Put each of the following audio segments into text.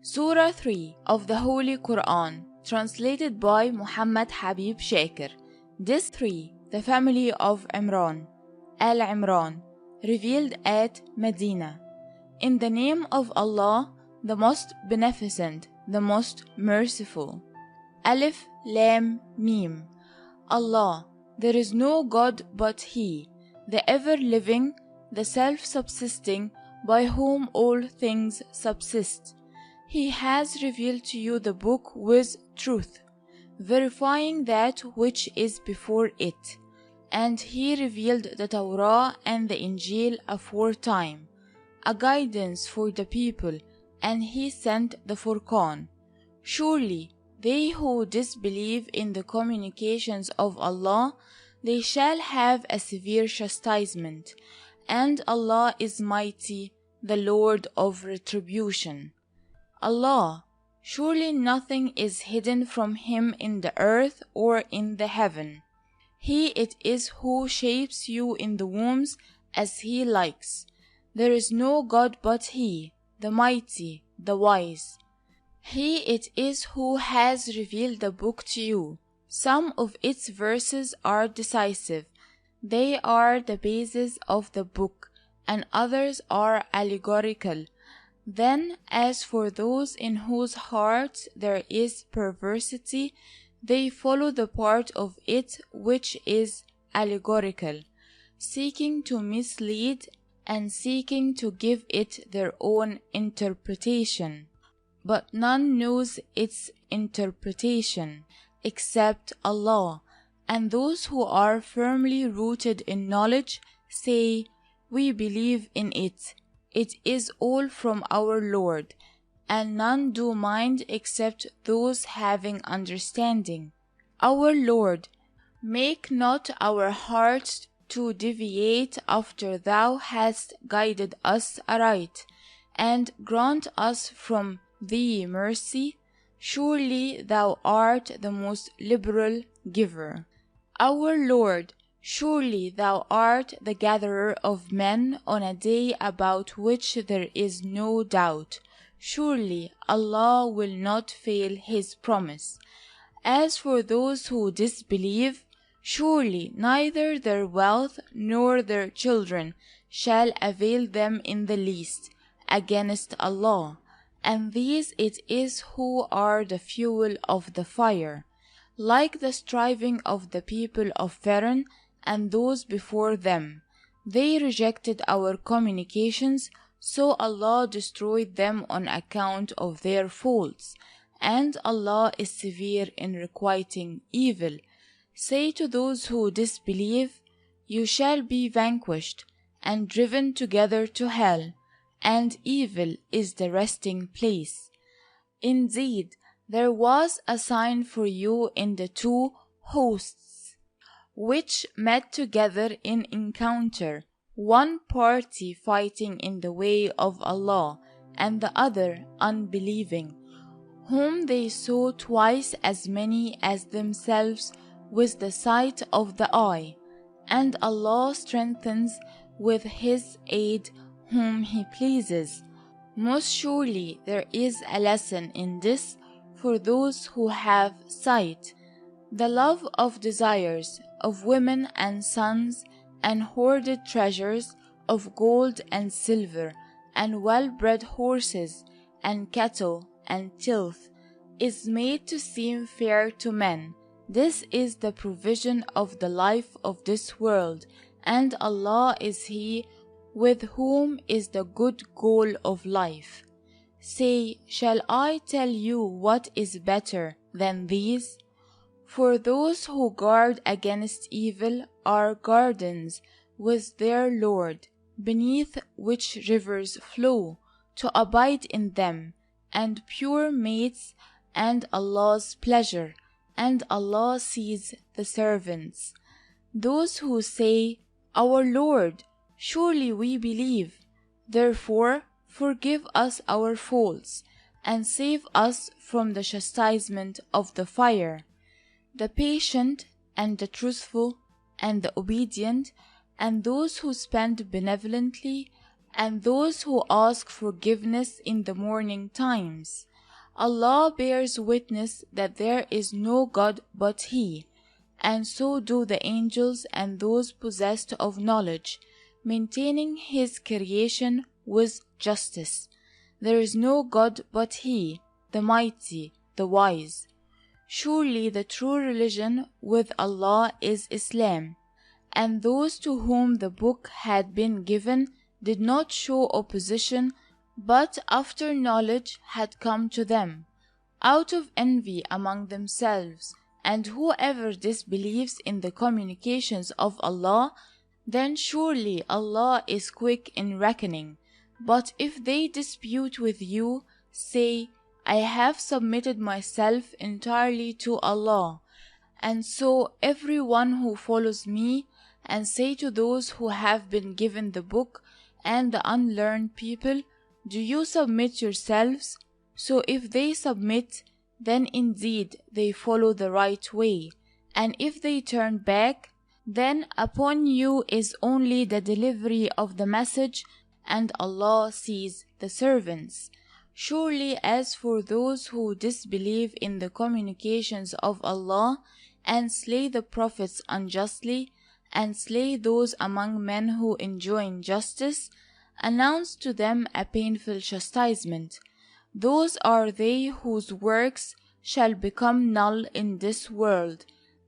Surah 3 of the Holy Quran, translated by Muhammad Habib Shakir. This 3, the family of Imran, Al-Imran, revealed at Medina. In the name of Allah, the most beneficent, the most merciful. Alif, Lam, Mim. Allah, there is no God but He, the ever-living, the self-subsisting, by whom all things subsist. He has revealed to you the book with truth, verifying that which is before it. And He revealed the Torah and the Injil aforetime, a guidance for the people, and He sent the Furqan. Surely, they who disbelieve in the communications of Allah, they shall have a severe chastisement, and Allah is mighty, the Lord of retribution. Allah, surely nothing is hidden from Him in the earth or in the heaven. He it is who shapes you in the wombs as He likes. There is no God but He, the mighty, the wise. He it is who has revealed the book to you. Some of its verses are decisive. They are the basis of the book, and others are allegorical. Then, as for those in whose hearts there is perversity, they follow the part of it which is allegorical, seeking to mislead and seeking to give it their own interpretation. But none knows its interpretation except Allah, and those who are firmly rooted in knowledge say, "We believe in it. It is all from our Lord," and none do mind except those having understanding. Our Lord, make not our hearts to deviate after Thou hast guided us aright, and grant us from Thee mercy. Surely Thou art the most liberal giver. Our Lord, surely Thou art the gatherer of men on a day about which there is no doubt. Surely Allah will not fail His promise. As for those who disbelieve, surely neither their wealth nor their children shall avail them in the least against Allah, and these it is who are the fuel of the fire, like the striving of the people of Pharaoh and those before them. They rejected our communications, so Allah destroyed them on account of their faults, and Allah is severe in requiting evil. Say to those who disbelieve, you shall be vanquished and driven together to hell, and evil is the resting place. Indeed, there was a sign for you in the two hosts, which met together in encounter, one party fighting in the way of Allah, and the other unbelieving, whom they saw twice as many as themselves with the sight of the eye, and Allah strengthens with His aid whom He pleases. Most surely there is a lesson in this for those who have sight. The love of desires, of women and sons, and hoarded treasures, of gold and silver, and well-bred horses, and cattle, and tilth, is made to seem fair to men. This is the provision of the life of this world, and Allah is He with whom is the good goal of life. Say, shall I tell you what is better than these? For those who guard against evil are gardens with their Lord, beneath which rivers flow, to abide in them, and pure mates, and Allah's pleasure, and Allah sees the servants. Those who say, Our Lord, surely we believe, therefore forgive us our faults, and save us from the chastisement of the fire. The patient, and the truthful, and the obedient, and those who spend benevolently, and those who ask forgiveness in the morning times. Allah bears witness that there is no God but He, and so do the angels and those possessed of knowledge, maintaining His creation with justice. There is no God but He, the Mighty, the Wise. Surely the true religion with Allah is Islam, and those to whom the book had been given did not show opposition, but after knowledge had come to them, out of envy among themselves. And whoever disbelieves in the communications of Allah, then surely Allah is quick in reckoning. But if they dispute with you, say, I have submitted myself entirely to Allah, and so every one who follows me, and say to those who have been given the book and the unlearned people, do you submit yourselves? So if they submit, then indeed they follow the right way, and if they turn back, then upon you is only the delivery of the message, and Allah sees the servants. Surely as for those who disbelieve in the communications of Allah, and slay the prophets unjustly, and slay those among men who enjoin justice, announce to them a painful chastisement. Those are they whose works shall become null in this world,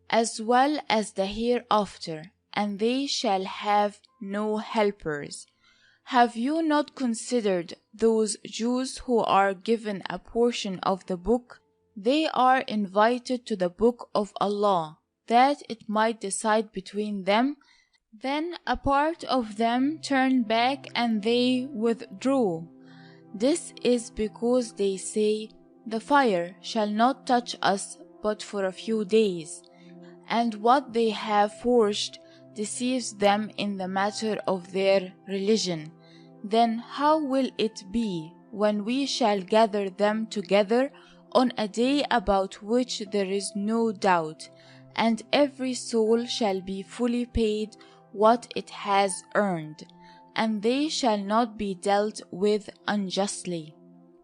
as well as the hereafter, and they shall have no helpers. Have you not considered those Jews who are given a portion of the book? They are invited to the book of Allah, that it might decide between them. Then a part of them turned back and they withdrew. This is because they say, the fire shall not touch us but for a few days, and what they have forged deceives them in the matter of their religion. Then how will it be when we shall gather them together on a day about which there is no doubt, and every soul shall be fully paid what it has earned, and they shall not be dealt with unjustly?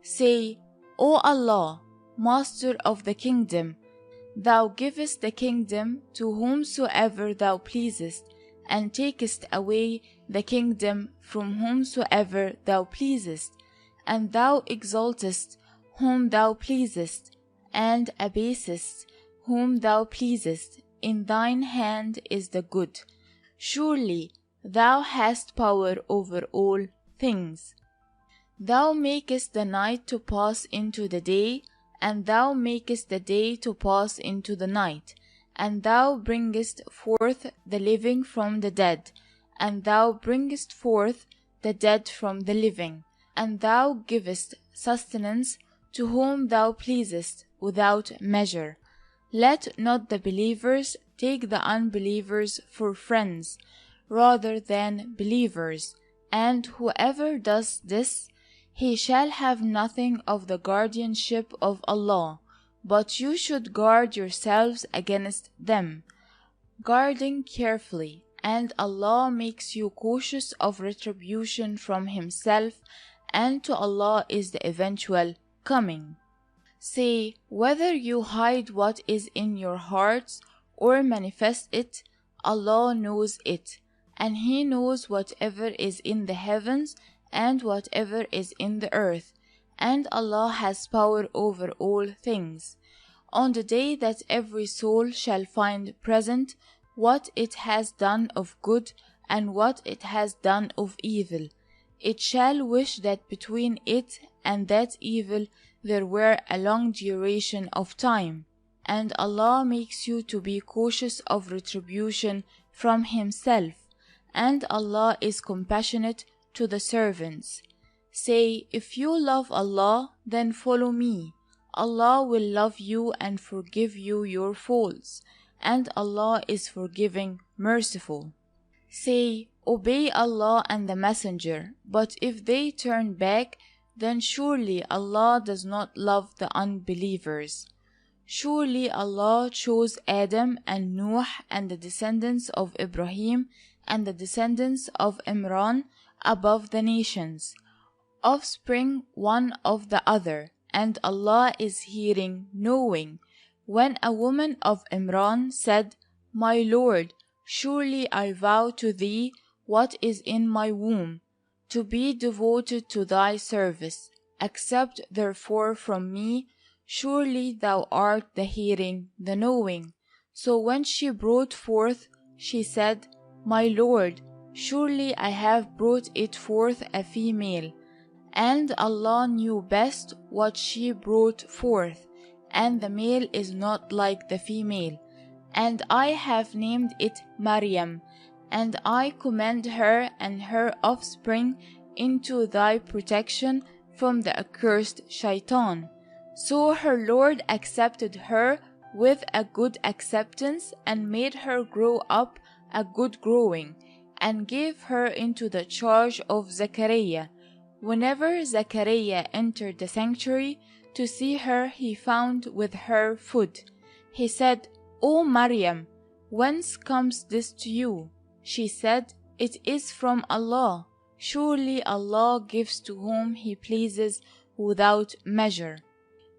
Say, O Allah, Master of the Kingdom, Thou givest the kingdom to whomsoever Thou pleasest, and takest away the kingdom from whomsoever Thou pleasest, and Thou exaltest whom Thou pleasest, and abasest whom Thou pleasest. In Thine hand is the good. Surely Thou hast power over all things. Thou makest the night to pass into the day, and Thou makest the day to pass into the night, and Thou bringest forth the living from the dead, and Thou bringest forth the dead from the living, and Thou givest sustenance to whom Thou pleasest without measure. Let not the believers take the unbelievers for friends rather than believers, and whoever does this, he shall have nothing of the guardianship of Allah, but you should guard yourselves against them, guarding carefully, and Allah makes you cautious of retribution from Himself, and to Allah is the eventual coming. Say, whether you hide what is in your hearts or manifest it, Allah knows it, and He knows whatever is in the heavens and whatever is in the earth, and Allah has power over all things. On the day that every soul shall find present what it has done of good and what it has done of evil, it shall wish that between it and that evil there were a long duration of time, and Allah makes you to be cautious of retribution from Himself, and Allah is compassionate to the servants. Say, if you love Allah, then follow me. Allah will love you and forgive you your faults, and Allah is forgiving, merciful. Say, obey Allah and the Messenger, but if they turn back, then surely Allah does not love the unbelievers. Surely Allah chose Adam and Nuh and the descendants of Ibrahim and the descendants of Imran above the nations, offspring one of the other, and Allah is hearing, knowing. When a woman of Imran said, My Lord, surely I vow to thee what is in my womb, to be devoted to thy service. Accept therefore from me, surely thou art the hearing, the knowing. So when she brought forth, she said, My Lord, surely I have brought it forth a female, and Allah knew best what she brought forth, and the male is not like the female. And I have named it Maryam, and I commend her and her offspring into thy protection from the accursed Shaitan. So her Lord accepted her with a good acceptance and made her grow up a good growing, and gave her into the charge of Zechariah. Whenever Zechariah entered the sanctuary to see her, he found with her food. He said, O Maryam, whence comes this to you? She said, It is from Allah. Surely Allah gives to whom He pleases without measure.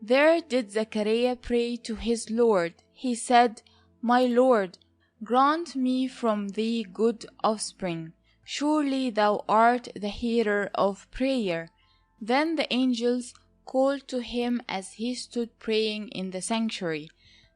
There did Zechariah pray to his Lord. He said, My Lord, grant me from thee good offspring. Surely thou art the hearer of prayer. Then the angels called to him as he stood praying in the sanctuary,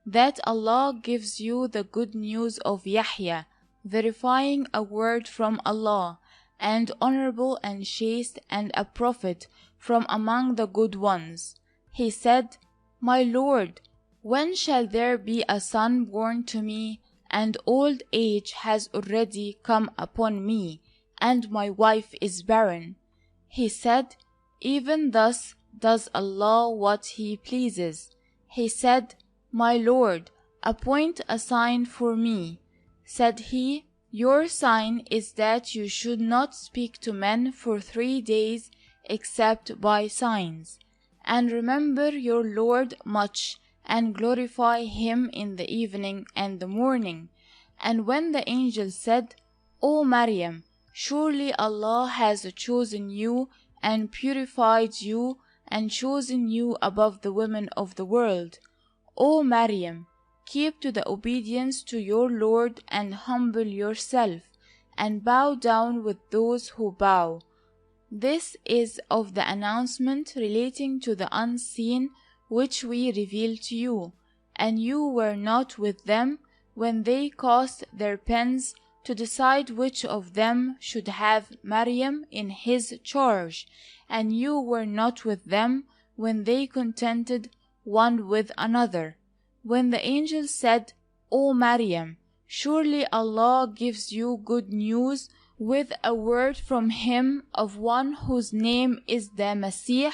that Allah gives you the good news of Yahya, verifying a word from Allah, and honorable and chaste, and a prophet from among the good ones. He said, My Lord, when shall there be a son born to me? And old age has already come upon me, and my wife is barren. He said, Even thus does Allah what He pleases. He said, My Lord, appoint a sign for me. Said he, Your sign is that you should not speak to men for 3 days except by signs. And remember your Lord much, and glorify Him in the evening and the morning. And when the angel said, O Maryam, surely Allah has chosen you and purified you and chosen you above the women of the world. O Maryam, keep to the obedience to your Lord and humble yourself, and bow down with those who bow. This is of the announcement relating to the unseen which we reveal to you, and you were not with them when they cast their pens to decide which of them should have Maryam in his charge, and you were not with them when they contended one with another. When the angel said, O Maryam, surely Allah gives you good news with a word from Him of one whose name is the Masih,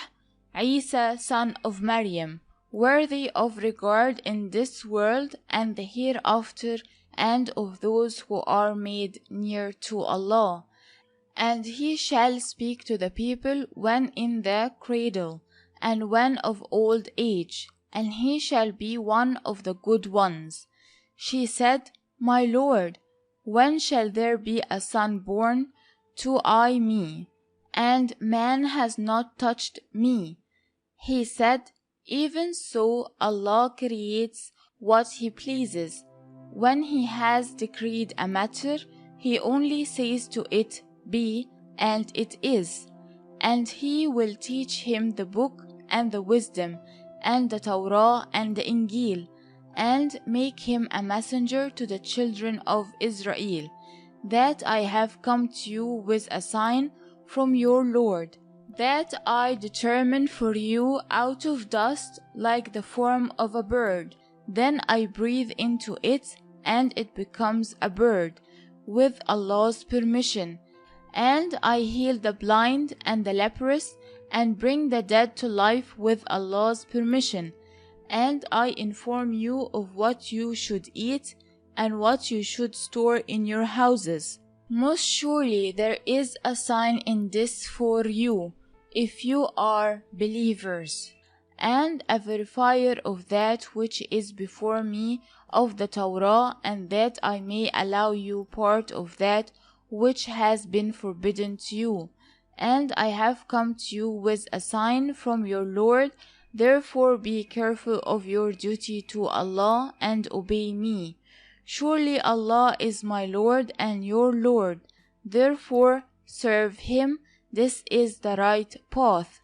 Isa, son of Maryam, worthy of regard in this world and the hereafter, and of those who are made near to Allah. And he shall speak to the people when in the cradle, and when of old age, and he shall be one of the good ones. She said, My Lord, when shall there be a son born to me? And man has not touched me. He said, Even so Allah creates what He pleases. When He has decreed a matter, He only says to it, Be, and it is. And He will teach him the book and the wisdom, and the Torah and the Injil, and make him a messenger to the children of Israel, that I have come to you with a sign from your Lord, that I determined for you out of dust like the form of a bird. Then I breathe into it, and it becomes a bird, with Allah's permission. And I heal the blind and the leprous, and bring the dead to life with Allah's permission. And I inform you of what you should eat and what you should store in your houses. Most surely there is a sign in this for you, if you are believers, and a verifier of that which is before me of the Torah, and that I may allow you part of that which has been forbidden to you. And I have come to you with a sign from your Lord, Therefore be careful of your duty to Allah and obey me. Surely Allah is my Lord and your Lord. Therefore serve Him. This is the right path.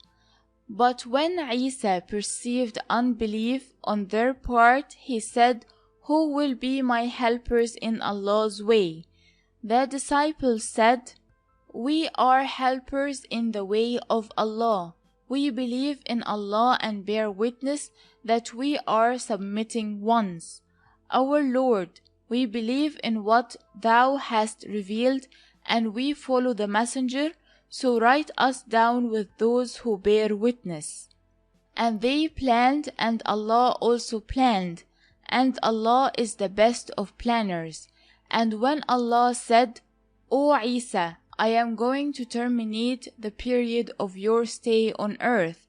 But when Isa perceived unbelief on their part, he said, Who will be my helpers in Allah's way? The disciples said, We are helpers in the way of Allah. We believe in Allah and bear witness that we are submitting ones. Our Lord, we believe in what Thou hast revealed, and we follow the Messenger, so write us down with those who bear witness. And they planned, and Allah also planned, and Allah is the best of planners. And when Allah said, O Isa, I am going to terminate the period of your stay on earth,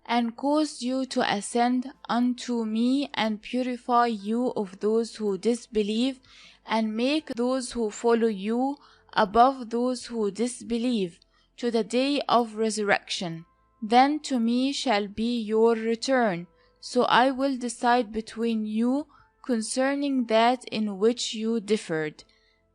and cause you to ascend unto me and purify you of those who disbelieve, and make those who follow you above those who disbelieve, to the day of resurrection. Then to me shall be your return, so I will decide between you concerning that in which you differed.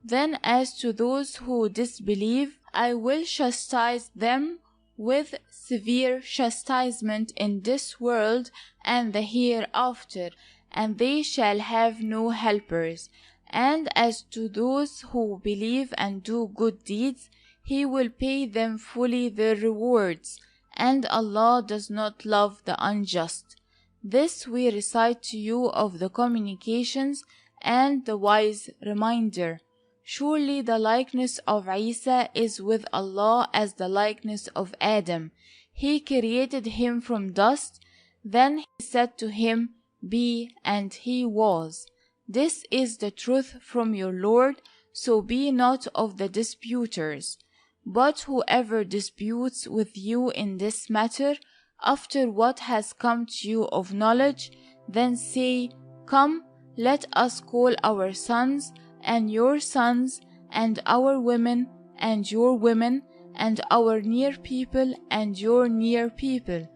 Then as to those who disbelieve, I will chastise them with severe chastisement in this world and the hereafter, and they shall have no helpers. And as to those who believe and do good deeds, He will pay them fully their rewards, and Allah does not love the unjust. This we recite to you of the communications and the wise reminder. Surely the likeness of Isa is with Allah as the likeness of Adam. He created him from dust, then He said to him, Be, and he was. This is the truth from your Lord, so be not of the disputers. But whoever disputes with you in this matter, after what has come to you of knowledge, then say, Come, let us call our sons and your sons, and our women and your women, and our near people and your near people.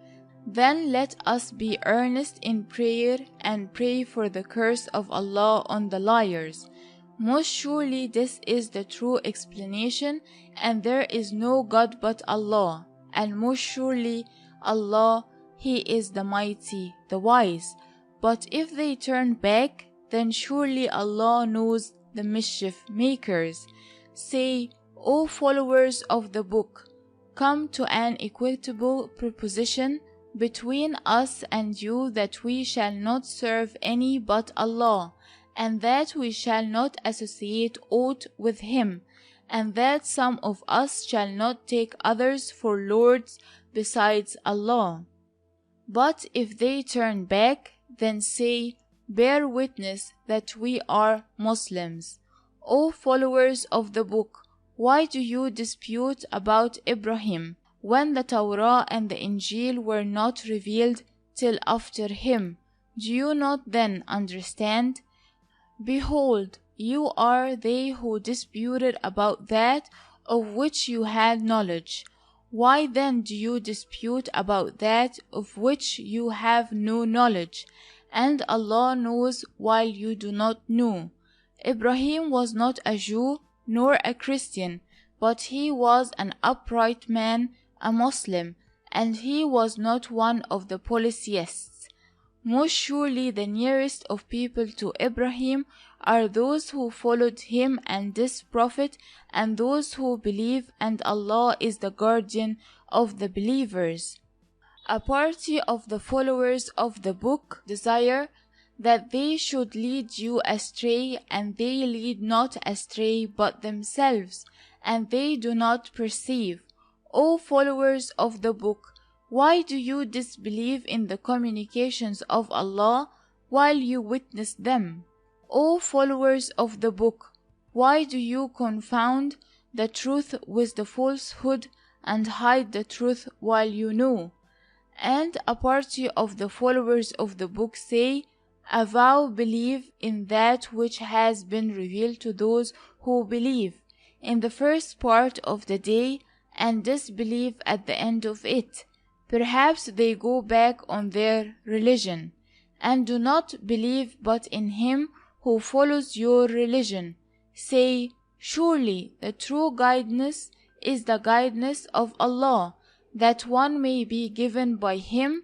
Then let us be earnest in prayer and pray for the curse of Allah on the liars. Most surely this is the true explanation, and there is no God but Allah, and most surely Allah, He is the Mighty, the Wise. But if they turn back, then surely Allah knows the mischief makers. Say, O followers of the book, come to an equitable proposition between us and you, that we shall not serve any but Allah, and that we shall not associate aught with Him, and that some of us shall not take others for lords besides Allah. But if they turn back, then say, Bear witness that we are Muslims. O followers of the book, why do you dispute about Ibrahim, when the Torah and the Injil were not revealed till after him? Do you not then understand? Behold, you are they who disputed about that of which you had knowledge. Why then do you dispute about that of which you have no knowledge? And Allah knows while you do not know. Ibrahim was not a Jew nor a Christian, but he was an upright man, a Muslim, and he was not one of the polytheists. Most surely the nearest of people to Ibrahim are those who followed him and this prophet, and those who believe, and Allah is the guardian of the believers. A party of the followers of the book desire that they should lead you astray, and they lead not astray but themselves, and they do not perceive. O followers of the book, why do you disbelieve in the communications of Allah while you witness them? O followers of the book, why do you confound the truth with the falsehood and hide the truth while you know? And a party of the followers of the book say, Avow believe in that which has been revealed to those who believe in the first part of the day, and disbelieve at the end of it. Perhaps they go back on their religion, and do not believe but in him who follows your religion. Say, surely the true guidance is the guidance of Allah, that one may be given by him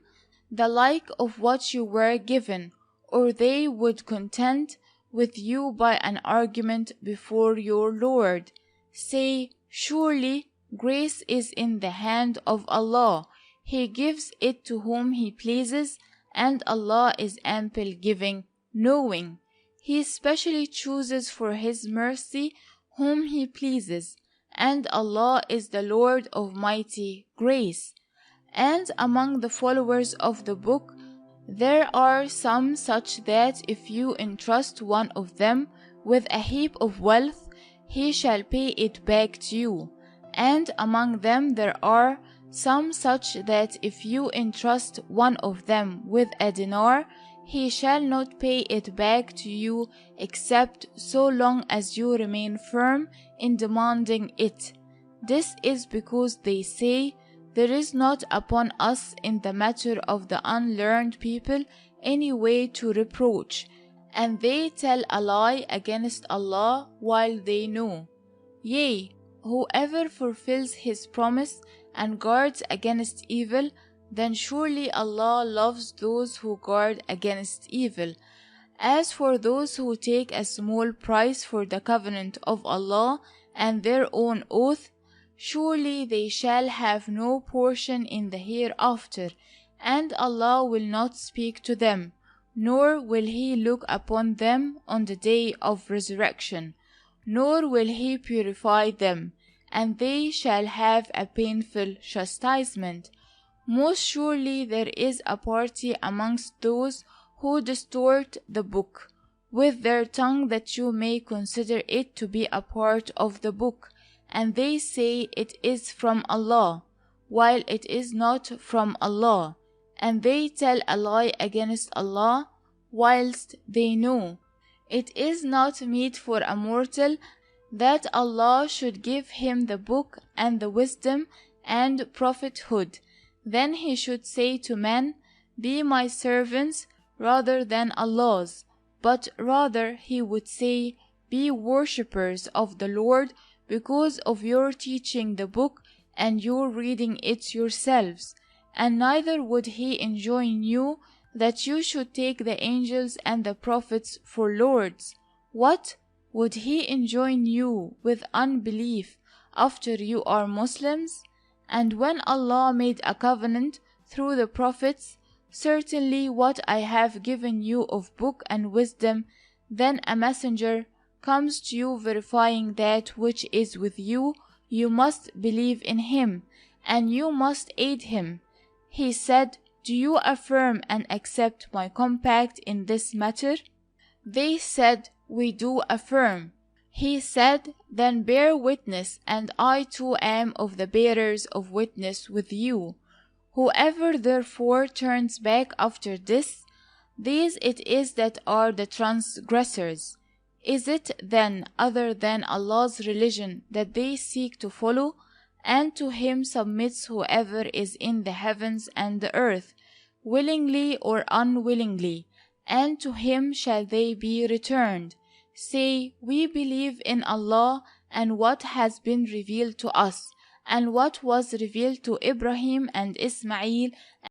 the like of what you were given, or they would contend with you by an argument before your Lord. Say, surely grace is in the hand of Allah. He gives it to whom He pleases, and Allah is ample giving, knowing. He specially chooses for His mercy whom He pleases, and Allah is the Lord of mighty grace. And among the followers of the book, there are some such that if you entrust one of them with a heap of wealth, he shall pay it back to you. And among them there are some such that if you entrust one of them with a dinar, he shall not pay it back to you except so long as you remain firm in demanding it. This is because they say, there is not upon us in the matter of the unlearned people any way to reproach, and they tell a lie against Allah while they know. Yea, whoever fulfills his promise and guards against evil, then surely Allah loves those who guard against evil. As for those who take a small price for the covenant of Allah and their own oath, surely they shall have no portion in the hereafter, and Allah will not speak to them, nor will He look upon them on the day of resurrection, nor will He purify them, and they shall have a painful chastisement. Most surely there is a party amongst those who distort the book with their tongue, that you may consider it to be a part of the book, and they say it is from Allah, while it is not from Allah, and they tell a lie against Allah, whilst they know. It is not meet for a mortal that Allah should give him the book and the wisdom and prophethood. Then he should say to men, be my servants rather than Allah's, but rather he would say, be worshippers of the Lord, because of your teaching the book and your reading it yourselves. And neither would he enjoin you that you should take the angels and the prophets for lords. What? Would he enjoin you with unbelief after you are Muslims? And when Allah made a covenant through the prophets, certainly what I have given you of book and wisdom, then a messenger comes to you verifying that which is with you, you must believe in him, and you must aid him. He said, do you affirm and accept my compact in this matter? They said, we do affirm. He said, then bear witness, and I too am of the bearers of witness with you. Whoever therefore turns back after this, these it is that are the transgressors. Is it then other than Allah's religion that they seek to follow? And to Him submits whoever is in the heavens and the earth, willingly or unwillingly, and to Him shall they be returned. Say, we believe in Allah and what has been revealed to us, and what was revealed to Ibrahim and Ismail